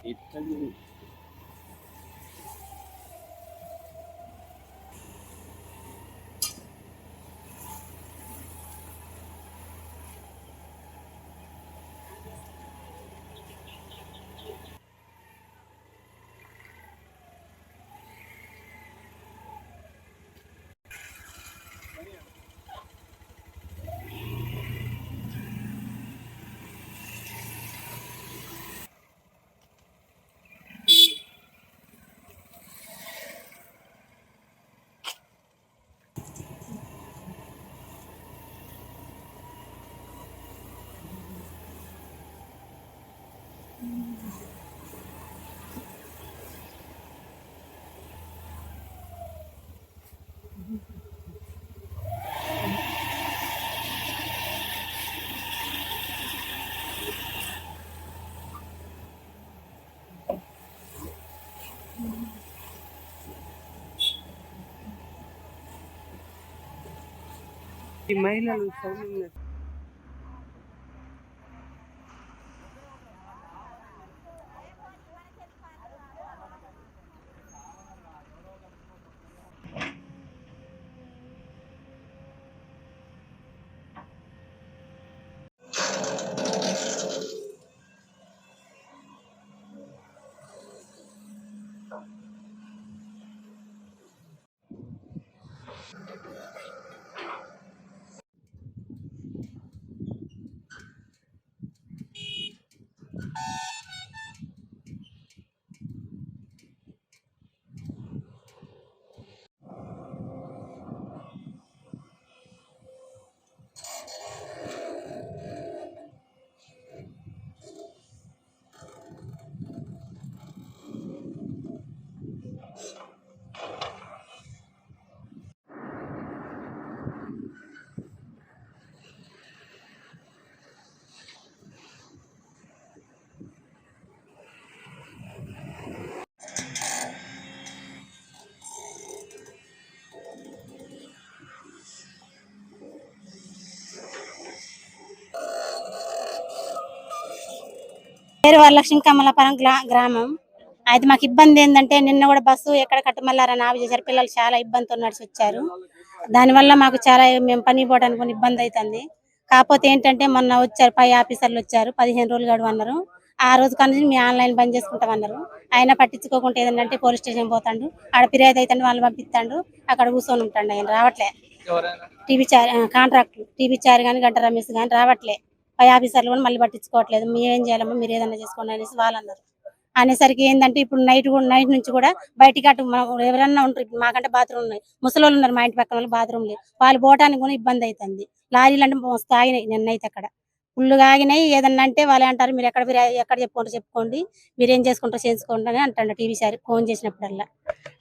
ఇట్లా ఈ మహిళలు పేరు వరలక్ష్మి కమలాపురం గ్రామం. అయితే మాకు ఇబ్బంది ఏంటంటే నిన్న కూడా బస్సు ఎక్కడ కట్టుమల్లారని ఆవి చేశారు. పిల్లలు చాలా ఇబ్బందితో నడిచి వచ్చారు. దానివల్ల మాకు చాలా మేము పని పోవడానికి ఇబ్బంది అవుతుంది. కాకపోతే ఏంటంటే మొన్న వచ్చారు, పై ఆఫీసర్లు వచ్చారు, 15 రోజులు గడువు అన్నారు. ఆ రోజు కానీ మీ ఆన్లైన్ బంద్ చేసుకుంటాం అన్నారు. ఆయన పట్టించుకోకుండా ఏదంటే పోలీస్ స్టేషన్ పోతాడు, ఆడ ఫిర్యాదు అయితే వాళ్ళు పంపిస్తాడు, అక్కడ కూర్చొని ఉంటాడు. ఆయన రావట్లే. టీవీ కాంట్రాక్టర్ టీవీ చారి కానీ గంట రమేష్ కానీ రావట్లే. పై ఆఫీసర్లు కూడా మళ్ళీ పట్టించుకోవట్లేదు. మీరేం చేయాలమ్మా, మీరు ఏదన్నా చేసుకోండి అనేసి వాళ్ళు అన్నారు. అనేసరికి ఏంటంటే ఇప్పుడు నైట్ నుంచి కూడా బయటికి అటు ఎవరన్నా ఉంటారు. మాకంటే బాత్రూమ్ ఉన్నాయి, ముసలోళ్ళు ఉన్నారు మా ఇంటి పక్కన వాళ్ళు, బాత్రూమ్ లేదు. వాళ్ళు పోవడానికి కూడా ఇబ్బంది అవుతుంది. లారీలు అంటే మస్తు ఆగినాయి నిన్నైతే, అక్కడ ఫుల్లుగా ఆగినాయి. ఏదన్నా అంటే వాళ్ళు అంటారు మీరు ఎక్కడ చెప్పుకోండి, మీరేం చేసుకుంటారో చేసుకోండి అని అంటాడు టీవీ సార్ ఫోన్ చేసినప్పుడల్లా.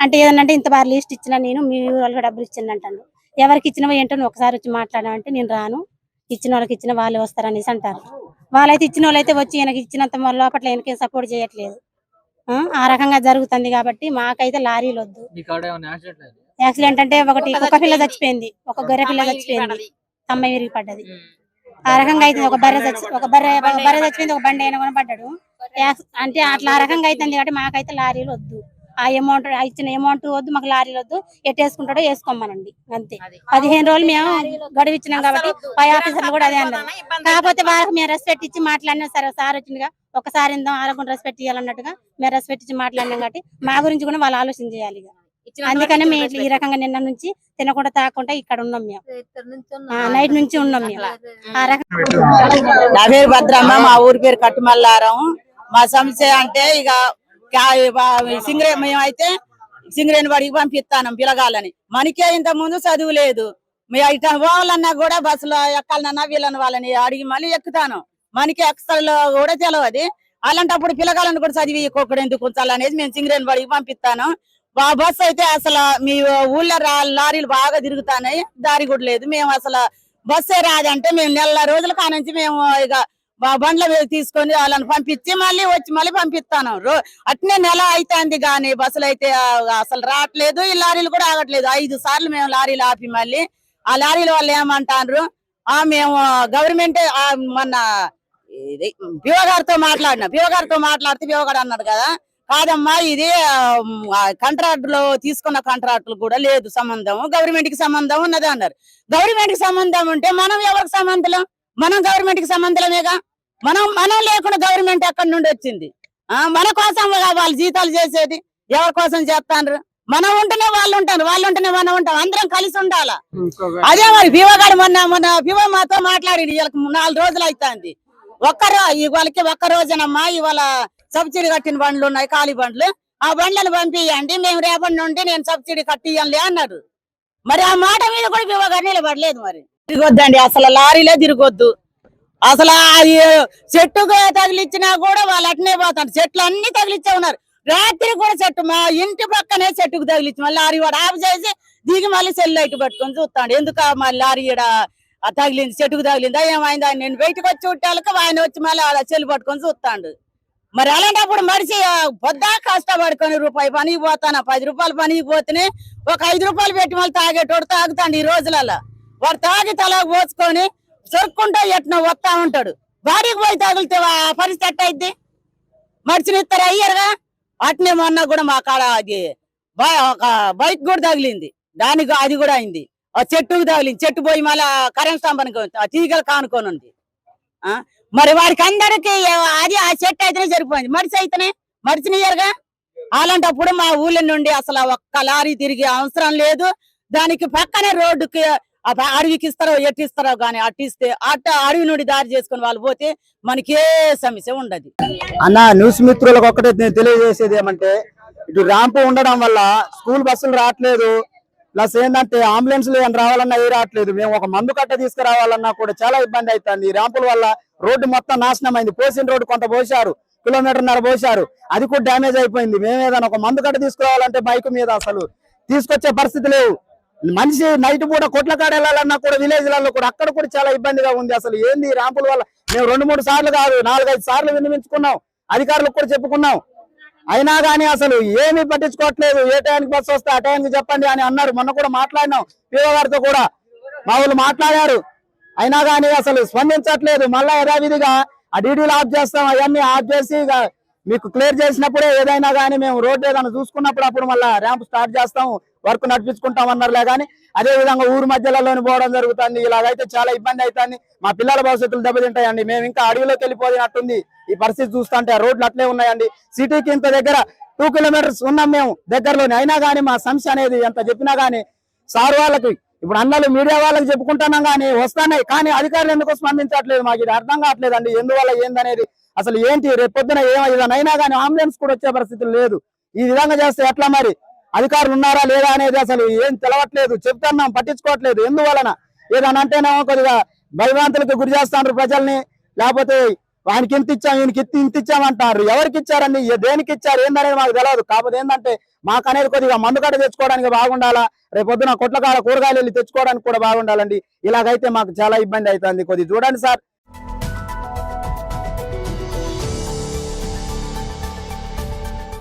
అంటే ఏదన్నా అంటే ఇంత బాగా లిస్ట్ ఇచ్చినా నేను మీ వాళ్ళకి డబ్బులు ఇచ్చింది అంటాను. ఎవరికి ఇచ్చినవో ఏంటో ఒకసారి వచ్చి మాట్లాడామంటే నేను రాను, ఇచ్చిన వాళ్ళకి ఇచ్చిన వాళ్ళే వస్తారనేసి అంటారు. వాళ్ళైతే ఇచ్చిన వాళ్ళైతే వచ్చి ఈయనకి ఇచ్చినంత లోపల ఈయనకి సపోర్ట్ చేయట్లేదు. ఆ రకంగా జరుగుతుంది. కాబట్టి మాకైతే లారీలు వద్దు. యాక్సిడెంట్ అంటే ఒకటి కుక్క పిల్ల చచ్చిపోయింది, ఒక గొర్రె పిల్ల చచ్చిపోయింది, తమ్మ విరిగి పడ్డది. ఆ రకంగా అయితే ఒక బర్రె చచ్చిపోయింది, ఒక బండి అయినా కూడా పడ్డాడు. అంటే అట్లా ఆ రకంగా అవుతుంది. కాబట్టి మాకైతే లారీలు వద్దు. ఆ ఇచ్చిన అమౌంట్ వద్దు, మాకు లారీలు వద్దు. ఎట్టేసుకుంటాడో వేసుకోమనండి అంతే. 15 రోజులు మేము గడువు ఇచ్చినాం కాబట్టి పై ఆఫీసర్లు కూడా అదే అన్నారు. కాకపోతే వాళ్ళకి మేము రెస్పెక్ట్ ఇచ్చి మాట్లాడినా సరే, సార్ వచ్చిందిగా ఒకసారి వాళ్ళకు రెస్పెక్ట్ ఇవ్వాలన్నట్టుగా మేము రెస్పెక్ట్ ఇచ్చి మాట్లాడినాం. కాబట్టి మా గురించి కూడా వాళ్ళు ఆలోచన చేయాలి. అందుకని మేము ఈ రకంగా నిన్న నుంచి తినకుండా తాకుండా ఇక్కడ ఉన్నాం. మేము నైట్ నుంచి ఉన్నాం. మేము నా పేరు భద్రమ్మ, మా ఊరి పేరు కట్టుమల్లారం. మా సమస్య అంటే ఇక మేమైతే సింగరేణి బడికి పంపిస్తాను పిల్లగాళ్ళని. మనకే ఇంత ముందు చదువు లేదు, ఇట్లా పోవాలన్నా కూడా బస్సులో ఎక్కాలన్నా వీళ్ళని వాళ్ళని అడిగి మళ్ళీ ఎక్కుతాను. మనకి ఎక్స్ట్రాలో కూడా తెలియదు. అలాంటప్పుడు పిల్లగాళ్ళని కూడా చదివి ఒక్కొక్కడు ఎందుకు ఉంచాలనేది మేము సింగరేణి బడికి పంపిస్తాను. బస్సు అయితే అసలు మీ ఊళ్ళో లారీలు బాగా తిరుగుతాయి, దారి కూడా లేదు. మేము అసలు బస్సే రాదంటే మేము నెల రోజుల కానుంచి మేము ఇక బండ్ల తీసుకొని వాళ్ళని పంపించి మళ్ళీ వచ్చి మళ్ళీ పంపిస్తాను. అట్నే నెల అవుతుంది కానీ బస్సులు అయితే అసలు రావట్లేదు. ఈ లారీలు కూడా ఆగట్లేదు. 5 సార్లు మేము లారీలు ఆపి మళ్ళీ ఆ లారీల వాళ్ళు ఏమంటారు, మేము గవర్నమెంట్ మొన్న ఇది పిఓ గారితో మాట్లాడితే పిఓ గారు అన్నాడు కదా, కాదమ్మా ఇది కాంట్రాక్ట్ లో తీసుకున్న కాంట్రాక్టులు కూడా లేదు సంబంధం, గవర్నమెంట్ కి సంబంధం ఉన్నది అన్నారు. గవర్నమెంట్ కి సంబంధం ఉంటే మనం ఎవరికి సంబంధం? మనం గవర్నమెంట్ కి సంబంధమేగా. మనం లేకుండా గవర్నమెంట్ ఎక్కడి నుండి వచ్చింది? మన కోసం వాళ్ళు జీతాలు చేసేది, ఎవరి కోసం చేస్తాండ్రు? మనం ఉంటేనే వాళ్ళు ఉంటారు, వాళ్ళు ఉంటేనే మనం ఉంటాం, అందరం కలిసి ఉండాలా. అదే మరి పిఓ గారు మొన్న పిఓ మాతో మాట్లాడి వీళ్ళకి 4 రోజులు అవుతుంది. వాళ్ళకి ఒక్క రోజునమ్మా ఇవాళ సబ్సిడీ కట్టిన బండ్లు ఉన్నాయి, ఖాళీ బండ్లు, ఆ బండ్లను పంపియండి, మేము రేపటి నుండి నేను సబ్సిడీ కట్టియ్యాలి అన్నారు. మరి ఆ మాట మీద కూడా పిఓ గారు నిలబడలేదు. మరి తిరగొద్దండి, అసలు లారీలే తిరగొద్దు. అసలు చెట్టుకు తగిలిచ్చినా కూడా వాళ్ళు అట్నే పోతారు. చెట్లు అన్ని తగిలిచ్చే ఉన్నారు. రాత్రి కూడా చెట్టు మా ఇంటి పక్కనే చెట్టుకు తగిలిచ్చి మళ్ళీ లారీ వాడు ఆఫ్ చేసి దిగి మళ్ళీ సెల్ లైట్ పట్టుకొని చూస్తాడు. ఎందుకు మళ్ళీ లారీ తగిలింది, చెట్టుకు తగిలిందా ఏమైందా? నేను బయటకు వచ్చి ఉట్టాలకు ఆయన వచ్చి మళ్ళీ చెల్లు పట్టుకొని చూస్తాడు. మరి అలాంటప్పుడు మనిషి పొద్దా కష్టపడుకొని రూపాయి పనికి పోతాను, 10 రూపాయలు పనికి పోతేనే ఒక 5 రూపాయలు పెట్టి మళ్ళీ తాగేటోడు తాగుతాడు. ఈ రోజులలో వాడు తాగి తలా పోసుకొని సొరుక్కుంటా ఎట్లా వస్తా ఉంటాడు. బాడీకి పోయి తగిలితే ఆ పరిస్థితి ఎట్ట అయింది? మనిషిని ఇస్తారు అయ్యారుగా. అట్నే మొన్న కూడా మా కాడ అది ఒక బైక్ కూడా తగిలింది, దానికి అది కూడా అయింది. ఆ చెట్టుకు తగిలింది, చెట్టు పోయి మళ్ళా కరెంట్ స్తంభానికి తీగలు కానుకొని ఉంది. మరి వాడికి అందరికి అది ఆ చెట్టు అయితేనే సరిపోయింది, మనిషిని ఇయ్యరుగా. అలాంటప్పుడు మా ఊళ్ళ నుండి అసలు ఒక్క లారీ తిరిగే అవసరం లేదు. దానికి పక్కనే రోడ్డుకి అడవికి ఇస్తారో ఎట్టిస్తారో గానీ అట్టిస్తే అడవి నుండి దారి చేసుకుని వాళ్ళు పోతే మనకే సమస్య ఉండదు. అన్న న్యూస్ మిత్రులకు ఒక్కటే నేను తెలియజేసేది ఏమంటే, ఇటు ర్యాంపు ఉండడం వల్ల స్కూల్ బస్సులు రావట్లేదు, ప్లస్ ఏంటంటే అంబులెన్స్లు రావాలన్నా ఏ రావట్లేదు. మేము ఒక మందు కట్ట తీసుకురావాలన్నా కూడా చాలా ఇబ్బంది అవుతుంది. ఈ ర్యాంపుల వల్ల రోడ్డు మొత్తం నాశనం అయింది. పోసిన రోడ్డు కొంత పోసారు, 1.5 కిలోమీటర్ పోసారు, అది కూడా డ్యామేజ్ అయిపోయింది. మేము ఏదైనా ఒక మందు కట్ట తీసుకురావాలంటే బైక్ మీద అసలు తీసుకొచ్చే పరిస్థితి లేవు. మనిషి నైట్ పూట కొట్ల కాడ వెళ్ళాలన్నా కూడా విలేజ్లలో కూడా అక్కడ కూడా చాలా ఇబ్బందిగా ఉంది. అసలు ఏంది ర్యాంపుల వల్ల మేము 2-3 సార్లు కాదు 4-5 సార్లు విన్నవించుకున్నాం, అధికారులకు కూడా చెప్పుకున్నాం. అయినా కానీ అసలు ఏమీ పట్టించుకోవట్లేదు. ఏ టైంకి బస్సు వస్తే ఆ టైంకి చెప్పండి అని అన్నారు. మొన్న కూడా మాట్లాడినాం పిఓ గారితో కూడా, మా వాళ్ళు మాట్లాడారు. అయినా కానీ అసలు స్పందించట్లేదు. మళ్ళా యథావిధిగా ఆ డీడీలు ఆఫ్ చేస్తాం, అవన్నీ ఆఫ్ చేసి మీకు క్లియర్ చేసినప్పుడే ఏదైనా కానీ మేము రోడ్డు ఏదైనా చూసుకున్నప్పుడు అప్పుడు మళ్ళీ ర్యాంప్ స్టార్ట్ చేస్తాం, వర్క్ నడిపించుకుంటాం అన్నారులే. కానీ అదే విధంగా ఊరు మధ్యలోని పోవడం జరుగుతుంది. ఇలాగైతే చాలా ఇబ్బంది అవుతుంది. మా పిల్లల భవిష్యత్తులు దెబ్బతింటాయండి. మేము ఇంకా అడవిలోకి వెళ్ళిపోయినట్టుంది ఈ పరిస్థితి చూస్తుంటే. ఆ రోడ్లు అట్లే ఉన్నాయండి. సిటీకి ఇంత దగ్గర 2 కిలోమీటర్స్ ఉన్నాం మేము దగ్గరలోనే. అయినా కానీ మా సమస్య అనేది ఎంత చెప్పినా కానీ సార్ వాళ్ళకి ఇప్పుడు అన్నలు మీడియా వాళ్ళకి చెప్పుకుంటున్నాం కానీ వస్తున్నాయి, కానీ అధికారులు ఎందుకు స్పందించట్లేదు మాకు ఇది అర్థం కావట్లేదండి. ఎందువల్ల ఏందనేది అసలు ఏంటి రేపు పొద్దున ఏమైనా కానీ అంబులెన్స్ కూడా వచ్చే పరిస్థితి లేదు. ఈ విధంగా చేస్తే ఎట్లా మరి? అధికారులు ఉన్నారా లేదా అనేది అసలు ఏం తెలవట్లేదు. చెప్తున్నాం, పట్టించుకోవట్లేదు. ఎందువలన ఏదైనా అంటేనేమో కొద్దిగా భయభ్రాంతులకు గురి చేస్తున్నారు ప్రజల్ని, లేకపోతే ఆయనకి ఇంత ఇచ్చాం ఈయనకి ఇంత ఇచ్చామంటారు. ఎవరికి ఇచ్చారని దేనికి ఇచ్చారు ఏందనేది మాకు తెలియదు. కాకపోతే ఏంటంటే మాకు అనేది కొద్దిగా మందు కట్ట తెచ్చుకోవడానికి బాగుండాలా, రేపు పొద్దున కొట్ల కాడ కూరగాయలు వెళ్ళి తెచ్చుకోవడానికి కూడా బాగుండాలండి. ఇలాగైతే మాకు చాలా ఇబ్బంది అవుతుంది. కొద్దిగా చూడండి సార్.